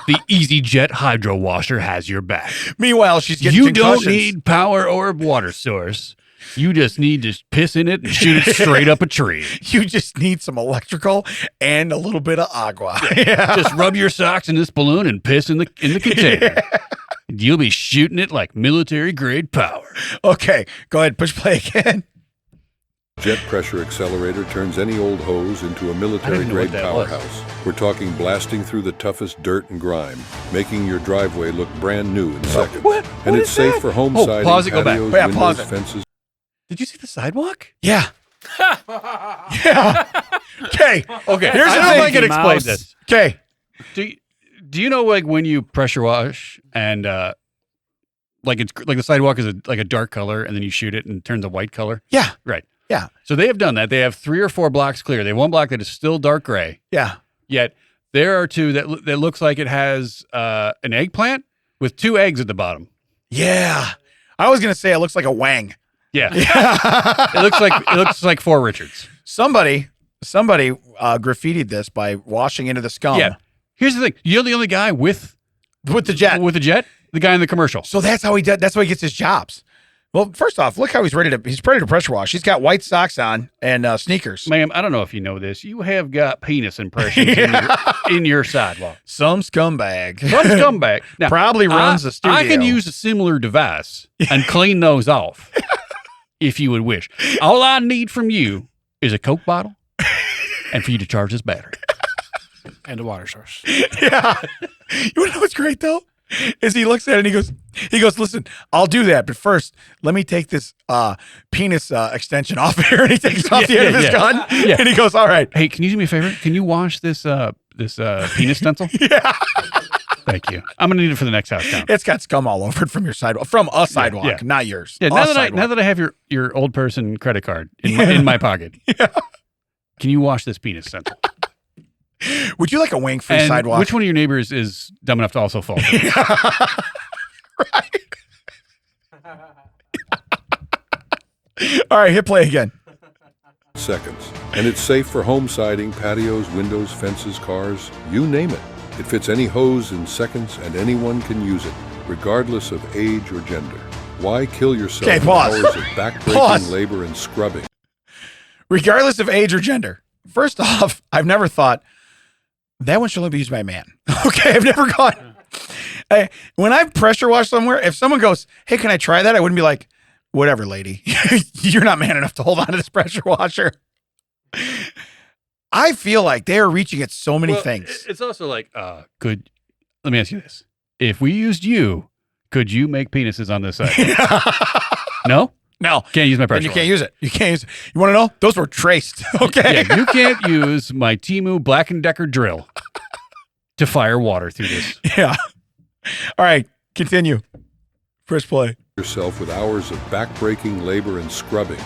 the Easy Jet Hydro Washer has your back. Meanwhile, she's getting You concussions. don't need power or water source. You just need to piss in it and shoot it straight up a tree. You just need some electrical and a little bit of agua. Yeah. Just rub your socks in this balloon and piss in the container. You'll be shooting it like military grade power. Okay, go ahead, push play again. jet pressure accelerator turns any old hose into a military-grade that was. powerhouse. We're talking blasting through the toughest dirt and grime, making your driveway look brand new in seconds. What? And What it's is safe that? for home Oh, siding, pause it, go back. patios, Yeah, windows, pause it. fences. Did you see the sidewalk? Yeah. Yeah. Okay. Okay, Here's I the don't know if I thing. can explain Mouse. this. Okay. Do you know like when you pressure wash and like it's like the sidewalk is like a dark color and then you shoot it and it turns a white color? Yeah. Right. Yeah. So they have done that. They have 3 or 4 blocks clear. They have one block that is still dark gray. Yeah. Yet there are 2 that looks like it has an eggplant with 2 eggs at the bottom. Yeah. I was gonna say it looks like a wang. Yeah. it looks like 4 Richards. Somebody graffitied this by washing into the scum. Yeah. Here's the thing. You're the only guy with With the jet. the jet, the guy in the commercial. So that's how he gets his jobs. Well, first off, look how he's ready to pressure wash. He's got white socks on and sneakers. Ma'am, I don't know if you know this. You have got penis impressions in your sidewalk. Some scumbag. Some scumbag. Now, Probably runs the studio. I can use a similar device and clean those off if you would wish. All I need from you is a Coke bottle and for you to charge this battery. And a water source. Yeah. You want to know what's great, though? Is he looks at it and he goes, listen, I'll do that, but first, let me take this penis extension off here. And he takes it off the end of his gun. Yeah. And he goes, all right. Hey, can you do me a favor? Can you wash this penis stencil? Yeah. Thank you. I'm gonna need it for the next house down. It's got scum all over it from your sidewalk, from a sidewalk, yeah. not yours. Yeah. A Now sidewalk. that I have your old person credit card in my pocket, can you wash this penis stencil? Would you like a wing-free And sidewalk? which one of your neighbors is dumb enough to also fall? Right. All right, hit play again. Seconds. And it's safe for home siding, patios, windows, fences, cars, you name it. It fits any hose in seconds and anyone can use it, regardless of age or gender. Why kill yourself Okay, with pause. hours of backbreaking Pause. labor and scrubbing? Regardless of age or gender. First off, I've never thought that one should only be used by a man. Okay, I've never gone. When I pressure wash somewhere, if someone goes, hey, can I try that? I wouldn't be like, whatever, lady. You're not man enough to hold on to this pressure washer. I feel like they're reaching at so many things. It's also like, let me ask you this. If we used you, could you make penises on this side? No? No. Can't use my And pressure you can't use it. You can't use it. You want to know? Those were traced. Okay. Yeah, you can't use my Temu Black & Decker drill to fire water through this. Yeah. All right. Continue. Press play. Yourself with hours of backbreaking labor and scrubbing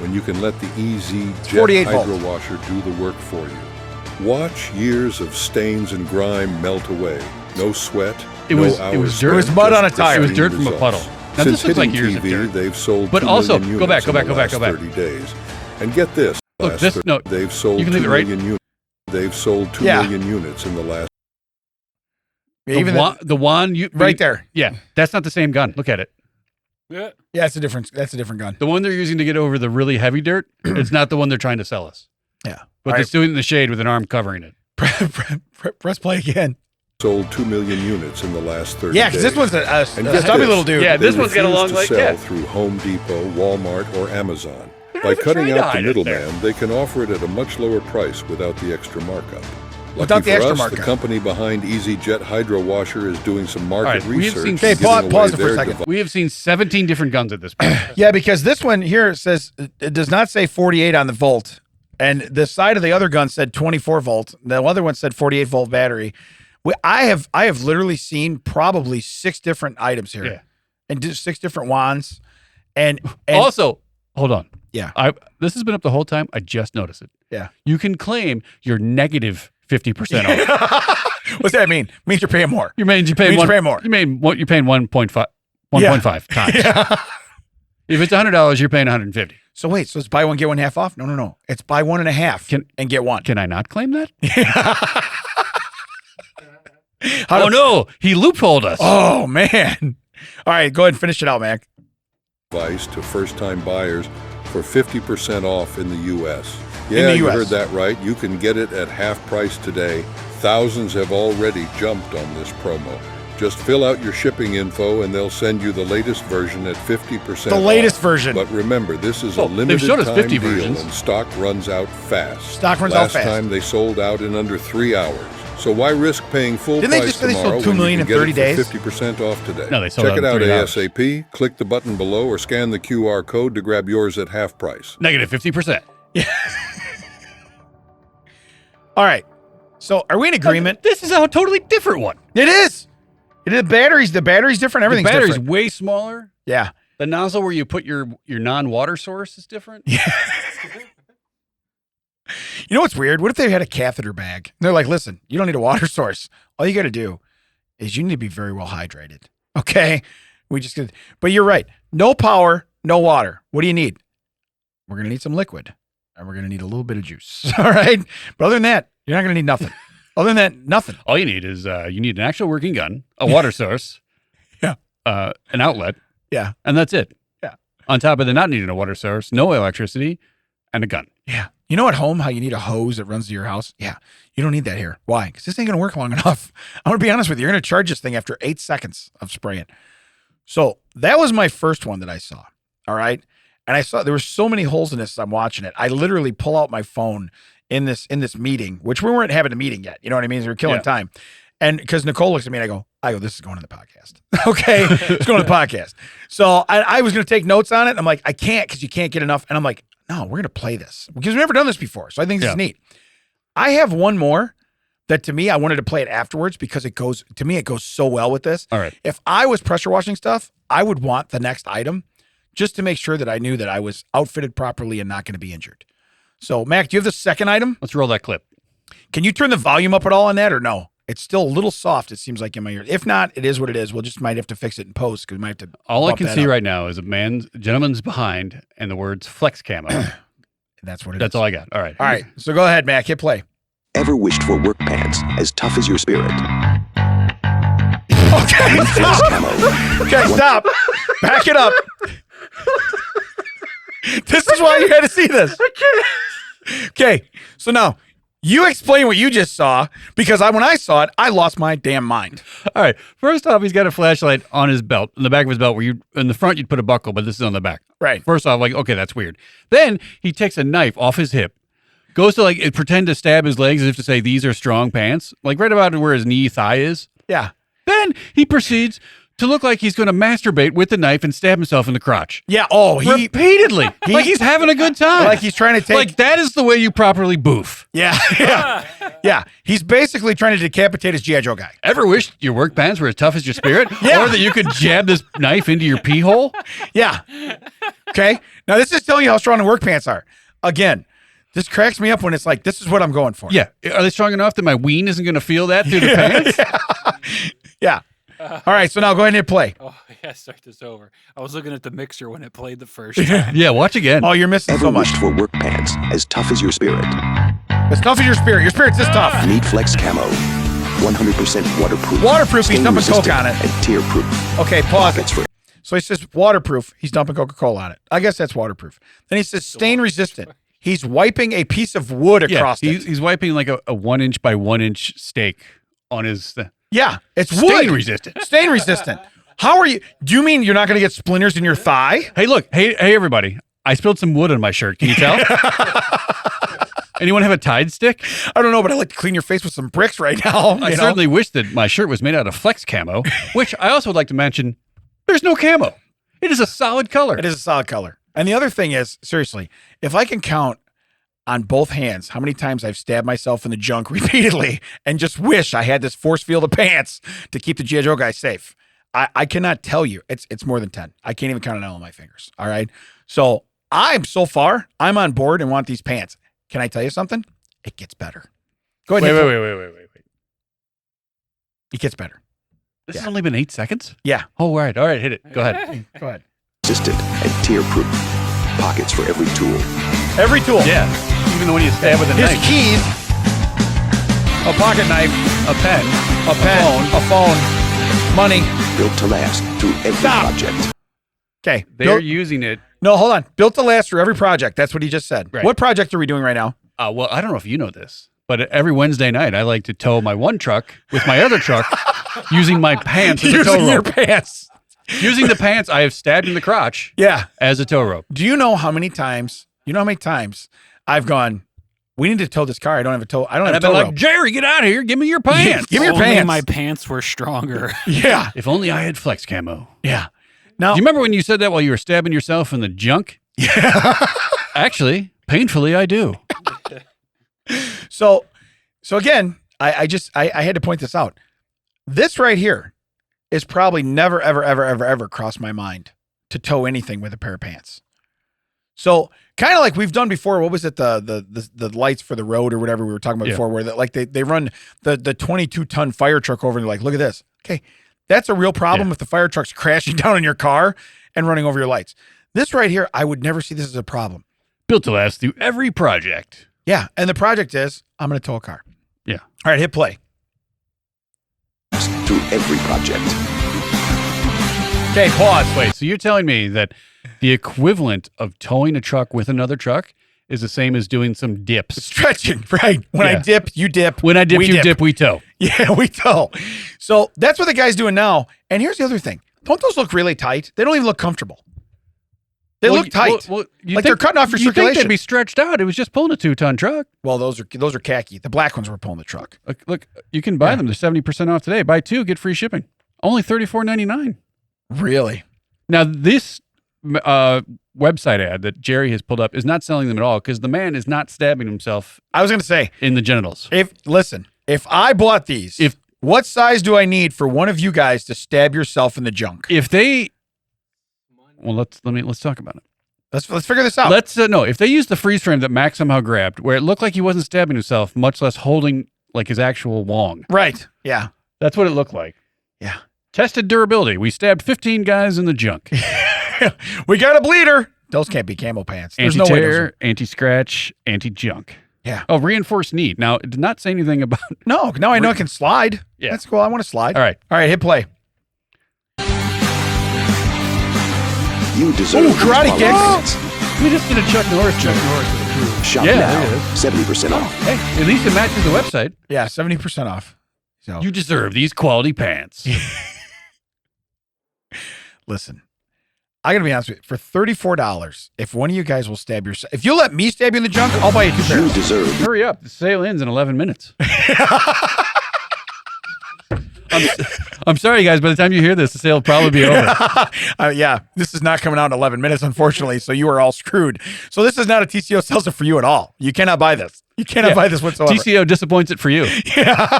when you can let the easy Jet 48 Hydro volts. Washer do the work for you. Watch years of stains and grime melt away. No sweat, It no was hours dirt. It was spent, mud just on a tire. It was pristine dirt from a results. puddle. Now, Since this looks like hitting years of TV, dirt. they've sold But 2 also, million go back, units go in back, the go back, last go back. 30 days. And get this. Look, last this- thir- no, they've sold you can 2 leave it right- million units. They've sold 2 Yeah. million units in the last. The wand you right there. Yeah, that's not the same gun. Look at it. Yeah. Yeah, that's a different gun. The one they're using to get over the really heavy dirt, it's not the one they're trying to sell us. Yeah. But All it's doing it in the shade with an arm covering it. Press play again. Sold 2 million units in the last 30 Yeah, days. because this one's a And get stubby this. little dude. Yeah, They this one's got a refuse long to leg, sell yeah. through Home Depot, Walmart, or Amazon. By even cutting trying to out the hide it there. middleman, they can offer it at a much lower price without the extra markup. Without the Lucky for extra us, markup. the company behind EasyJet Hydro Washer is doing some market All right, we have research. seen- and Okay, giving pause away it for a their second. device. We have seen 17 different guns at this point. Yeah, because this one here says it does not say 48 on the volt, and the side of the other gun said 24 volt. The other one said 48 volt battery. I have literally seen probably 6 different items here, Yeah. and just 6 different wands, and Also, hold on. Yeah. This has been up the whole time. I just noticed it. Yeah. You can claim you're negative 50% off. what's that mean? Means you're paying more. You're paying You're paying more. You're paying 1.5 times. Yeah. If it's $100, you're paying 150. So wait, so it's buy one get one half off? No. It's buy 1.5 and get one. Can I not claim that? How Oh no, he loopholed us. Oh man! All right, go ahead and finish it out, Mac. Device to first-time buyers for 50% off in the U.S. In Yeah, the you US. heard that right. You can get it at half price today. Thousands have already jumped on this promo. Just fill out your shipping info and they'll send you the latest version at 50% The off. latest version. But remember, this is a Oh, they've limited showed us time 50 deal versions. and stock runs out fast. Stock runs out Last fast. time they sold out in under 3 hours. So why risk paying full Didn't they price just say they sold tomorrow 2 when million you in can 30 get it days? for 50% off today? No, they sold Check out it in out 30 hours. ASAP. Click the button below or scan the QR code to grab yours at half price. Negative 50%. All right. So are we in agreement? This is a totally different one. It is. The battery's different. Everything's the battery's different. way smaller. Yeah. The nozzle where you put your non-water source is different. You know what's weird? What if they had a catheter bag? And they're like, listen, you don't need a water source. All you got to do is you need to be very well hydrated. Okay. But you're right. No power, no water. What do you need? We're going to need some liquid and we're going to need a little bit of juice. All right. But other than that, you're not going to need nothing. Other than that, nothing. All you need is you need an actual working gun, a water source, Yeah. an outlet, Yeah. and that's it. Yeah. On top of the not needing a water source, no electricity, and a gun. Yeah. You know at home how you need a hose that runs to your house? Yeah. You don't need that here. Why? Because this ain't going to work long enough. I'm going to be honest with you. You're going to charge this thing after 8 seconds of spraying. So that was my first one that I saw. All right. And I saw there were so many holes in this as I'm watching it. I literally pull out my phone in this meeting, which we weren't having a meeting yet. You know what I mean? We were killing time. And because Nicole looks at me and I go, this is going to the podcast. Okay. It's going to the podcast. So I was going to take notes on it. I'm like, I can't because you can't get enough. And I'm like, no, we're going to play this because we've never done this before. So I think this is neat. I have one more that to me, I wanted to play it afterwards because it goes so well with this. All right. If I was pressure washing stuff, I would want the next item just to make sure that I knew that I was outfitted properly and not going to be injured. So Mac, do you have the second item? Let's roll that clip. Can you turn the volume up at all on that or no? It's still a little soft, it seems like in my ear. If not, it is what it is. We'll just might have to fix it in post because we might have to. All I can see right now is a gentleman's behind and the words flex camo. That's what it is. That's all I got. All right. All right. So go ahead, Mac. Hit play. Ever wished for work pants as tough as your spirit? Okay, stop. Okay, stop. Back it up. This is why you had to see this. Okay, so now you explain what you just saw because when I saw it, I lost my damn mind. All right. First off, he's got a flashlight on his belt, in the back of his belt, where in the front you'd put a buckle, but this is on the back. Right. First off, like, okay, that's weird. Then he takes a knife off his hip, goes to pretend to stab his legs as if to say these are strong pants, like right about where his knee thigh is. Yeah. Then he proceeds to look like he's going to masturbate with the knife and stab himself in the crotch. Yeah. Oh, repeatedly. Like he's having a good time. Like he's trying to take. Like that is the way you properly boof. Yeah. Yeah. Yeah. He's basically trying to decapitate his G.I. Joe guy. Ever wished your work pants were as tough as your spirit? Yeah. Or that you could jab this knife into your pee hole? Yeah. Okay. Now this is telling you how strong the work pants are. Again, this cracks me up when it's like, this is what I'm going for. Yeah. Are they strong enough that my ween isn't going to feel that through the pants? Yeah. All right. So now go ahead and hit play. Oh, yeah, start this over. I was looking at the mixer when it played the first time. Yeah, watch again. Oh, you're missing Ever so much. wished for work pants as tough as your spirit? As tough as your spirit. Your spirit's this tough. Need Flex Camo. 100% waterproof. Waterproof, he's dumping Coke on it. And tear-proof. Okay, pause Pockets it. for So he says waterproof. He's dumping Coca-Cola on it. I guess that's waterproof. Then he says stain resistant. He's wiping a piece of wood across it. He's wiping like a 1 inch by 1 inch steak on his. Yeah, it's Stain wood. resistant. Stain resistant. How are you? Do you mean you're not going to get splinters in your thigh? Hey, look. Hey, everybody. I spilled some wood on my shirt. Can you tell? Anyone have a Tide stick? I don't know, but I like to clean your face with some bricks right now. I certainly wish that my shirt was made out of flex camo, which I also would like to mention, there's no camo. It is a solid color. It is a solid color. And the other thing is, seriously, if I can count on both hands how many times I've stabbed myself in the junk repeatedly and just wish I had this force field of pants to keep the G.I. Joe guy safe, I cannot tell you. It's more than 10. I can't even count it on all my fingers. All right. So I'm I'm on board and want these pants. Can I tell you something? It gets better. Go ahead. Wait. It gets better. This has only been 8 seconds? Yeah. Oh, all right. Hit it. Go ahead. Go ahead. resistant and tear-proof. Pockets for every tool. Every tool. Yeah. Even when you stab with a His knife. keys, a pocket knife, A pen. a phone, money. Built to last through every Stop. project. Okay. They're using it. No, hold on. Built to last through every project. That's what he just said. Right. What project are we doing right now? Well, I don't know if you know this, but every Wednesday night I like to tow my one truck with my other truck using my pants as a tow Using your rope. pants. Using the pants I have stabbed in the crotch Yeah. as a tow rope. Do you know how many times? I've gone, we need to tow this car. I don't have a tow. I don't And have I've a been tow like, rope. Jerry, get out of here. Give me your pants. Give me your Only pants. my pants were stronger. Yeah. If only I had flex camo. Yeah. Now, Do you remember when you said that while you were stabbing yourself in the junk? Yeah. Actually, painfully, I do. so again, I had to point this out. This right here is probably never, ever crossed my mind to tow anything with a pair of pants. So kind of like we've done before. What was it? The lights for the road or whatever we were talking about before, where they run the 22-ton fire truck over and they're like, look at this. Okay. That's a real problem if the fire truck's crashing down on your car and running over your lights. This right here, I would never see this as a problem. Built to last through every project. Yeah. And the project is, I'm going to tow a car. Yeah. All right, hit play. Through every project. Okay, pause. Wait, so you're telling me that the equivalent of towing a truck with another truck is the same as doing some dips? Stretching, right? When I Yeah. dip, you dip. When I dip, we you dip, we tow. Yeah, we tow. So that's what the guy's doing now. And here's the other thing. Don't those look really tight? They don't even look comfortable. They look tight. You Like they're cutting off your you think circulation. they'd be stretched out. It was just pulling a 2-ton truck. Well, those are khaki. The black ones were pulling the truck. Look, you can buy them. They're 70% off today. Buy 2, get free shipping. Only $34.99. Really? Now, this website ad that Jerry has pulled up is not selling them at all because the man is not stabbing himself I was going to say, in the genitals. if I bought these, what size do I need for one of you guys to stab yourself in the junk? If they, well, let's talk about it. Let's figure this out. If they use the freeze frame that Max somehow grabbed, where it looked like he wasn't stabbing himself, much less holding like his actual wong. Right. Yeah. That's what it looked like. Yeah. Tested durability. We stabbed 15 guys in the junk. We got a bleeder. Those can't be camo pants. There's no way. Anti-tear, anti-scratch, anti-junk. Yeah. Oh, reinforced knee. Now, it did not say anything about. No, now I know I can slide. Yeah. That's cool. I want to slide. All right. All right, hit play. You deserve Ooh, these karate quality kicks. pants. We just did a Chuck Norris. Chuck Norris. Shop Yeah, now, there it is. 70% off. Hey, at least it matches the website. Yeah, 70% off. So You deserve these quality pants. listen, I got to be honest with you. For $34, if one of you guys will stab yourself, if you let me stab you in the junk, I'll buy you 2 You pairs. deserve Hurry up. The sale ends in 11 minutes. I'm sorry, guys. By the time you hear this, the sale will probably be over. Yeah, this is not coming out in 11 minutes, unfortunately. So you are all screwed. So this is not a TCO sells it for you at all. You cannot buy this. You cannot buy this whatsoever. TCO disappoints it for you. Yeah.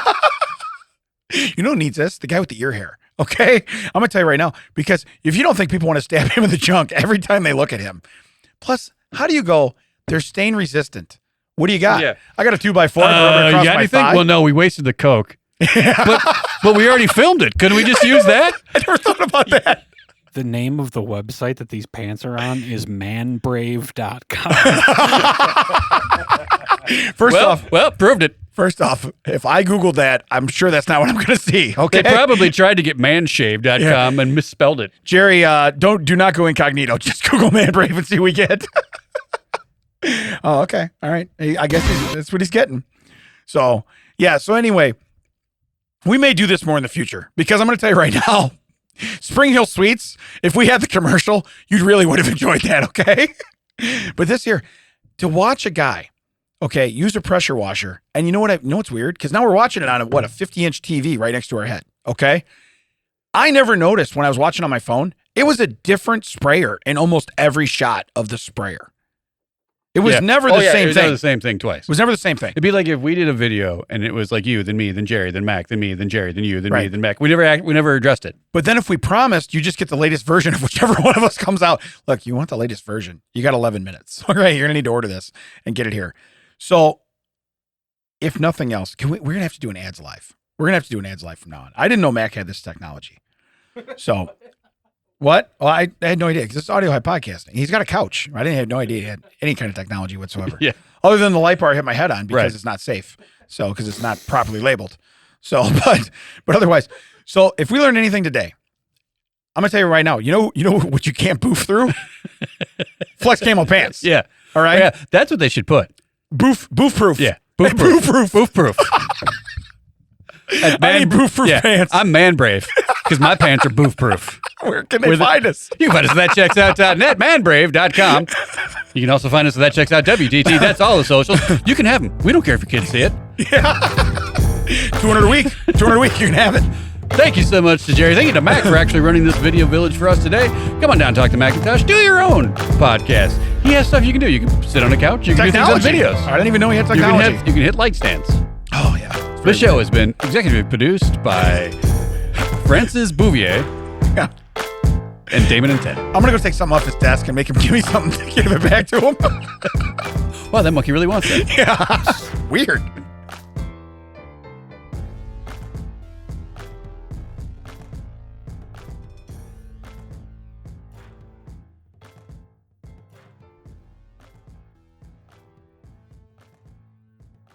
You know who needs this? The guy with the ear hair. Okay? I'm going to tell you right now, because if you don't think people want to stab him in the junk every time they look at him. Plus, how do you go, they're stain resistant? What do you got? Yeah. I got a 2x4 across You got my anything? thigh. Well, no, we wasted the Coke. but we already filmed it. Couldn't we just use that? I never thought about that. The name of the website that these pants are on is manbrave.com. Proved it. First off, if I Googled that, I'm sure that's not what I'm going to see. Okay. They probably tried to get manshave.com and misspelled it. Jerry, do not go incognito. Just Google Man Brave and see what we get. Oh, okay. All right. I guess that's what he's getting. So, yeah. So anyway, we may do this more in the future because I'm going to tell you right now, Spring Hill Suites, if we had the commercial, you really would have enjoyed that. Okay. But this here, to watch a guy, okay, use a pressure washer. And you know what? You know what's weird? Because now we're watching it on a 50-inch TV right next to our head. Okay. I never noticed when I was watching on my phone, it was a different sprayer in almost every shot of the sprayer. It was never the same it was thing. never the same thing twice. It was never the same thing. It'd be like if we did a video and it was like you, then me, then Jerry, then Mac, then me, then Jerry, then you, then me, Right. then Mac. We never addressed it. But then if we promised, you just get the latest version of whichever one of us comes out. Look, you want the latest version. You got 11 minutes. All right, you're going to need to order this and get it here. So if nothing else, we're going to have to do an ads live. We're going to have to do an ads live from now on. I didn't know Mac had this technology. So what? Well, I had no idea because it's Audio High Podcasting. He's got a couch. I didn't have no idea he had any kind of technology whatsoever. Yeah. Other than the light bar I hit my head on because Right. it's not safe. So, because it's not properly labeled. So, but otherwise, so if we learned anything today, I'm gonna tell you right now, you know what you can't boof through? Flex camo pants. Yeah. All right. Yeah. That's what they should put. Boof proof. Yeah. Boof proof. Boof proof. I need boof proof pants. I'm man brave because my pants are boof proof. Where can they find us? You can find us at thatchecksout.net, manbrave.com. You can also find us at thatchecksout.wtt. That's all the socials. You can have them. We don't care if your kids see it. Yeah. 200 a week. 200 a week. You can have it. Thank you so much to Jerry. Thank you to Mac for actually running this video village for us today. Come on down, talk to Macintosh. Do your own podcast. He has stuff you can do. You can sit on a couch. You can do things on videos. I didn't even know he had You technology. can hit light stands. Oh yeah. This show has been executively produced by Francis Bouvier Yeah. and Damon and Ted. I'm gonna go take something off his desk and make him give me something to give it back to him. Wow, that monkey really wants that. Yeah. Weird.